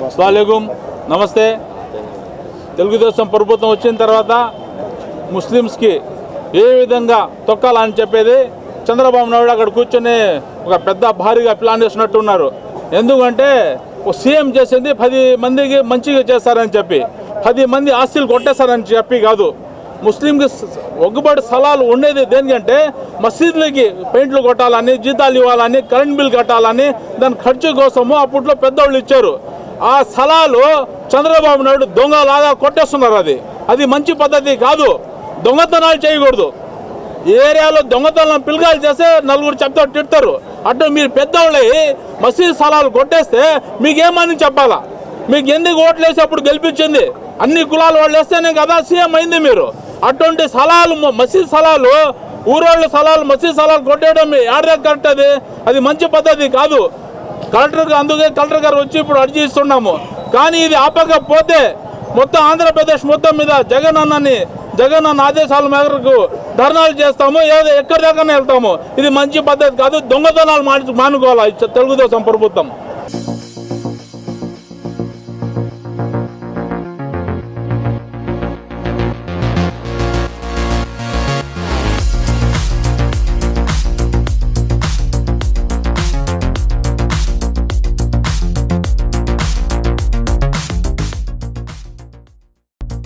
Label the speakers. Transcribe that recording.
Speaker 1: అస్సలాముఅలైకుం నమస్తే. తెలుగుదేశం ప్రభుత్వం వచ్చిన తర్వాత ముస్లిమ్స్కి ఏ విధంగా తొక్కాలని చెప్పేది చంద్రబాబు నాయుడు అక్కడ కూర్చొని ఒక పెద్ద భారీగా ప్లాన్ చేసినట్టున్నారు. ఎందుకంటే సీఎం చేసింది 10 మందికి మంచిగా చేస్తారని చెప్పి 10 మంది ఆస్తులు కొట్టేస్తారని చెప్పి కాదు. ముస్లింకి ఒగ్గుబడి స్థలాలు ఉండేది దేనికంటే మసీదులకి పెయింట్లు కొట్టాలని, జీతాలు ఇవ్వాలని, కరెంట్ బిల్ కట్టాలని, దాని ఖర్చు కోసము అప్పట్లో పెద్దోళ్ళు ఇచ్చారు. ఆ స్థలాలు చంద్రబాబు నాయుడు దొంగలాగా కొట్టేస్తున్నారు. అది మంచి పద్ధతి కాదు. దొంగతనాలు చేయకూడదు. ఏరియాలో దొంగతనం పిల్లకాయలు చేస్తే నలుగురు చెప్తా తిడతారు. అటు మీరు పెద్దోళ్ళే మసీదు స్థలాలు కొట్టేస్తే మీకేమని చెప్పాలా? మీకు ఎందుకు ఓట్లు వేసి అప్పుడు గెలిపించింది? అన్ని కులాల వాళ్ళు వేస్తేనే కదా సీఎం అయింది మీరు. అటువంటి స్థలాలు, మసీదు స్థలాలు, ఊరోళ్ళ స్థలాలు, మసీదు స్థలాలు కొట్టేయడం ఆడదాకా కరెక్ట్. అది మంచి పద్ధతి కాదు. అందుకే కలెక్టర్ గారు వచ్చి ఇప్పుడు అర్జీ ఇస్తున్నాము. కానీ ఇది ఆపకపోతే మొత్తం ఆంధ్రప్రదేశ్ మొత్తం మీద జగన్ అన్న ఆదేశాల మేరకు ధర్నాలు చేస్తాము, ఎక్కడి దాకానే వెళ్తాము. ఇది మంచి పద్ధతి కాదు. దొంగతనాలు మానుకోవాలి తెలుగుదేశం ప్రభుత్వం.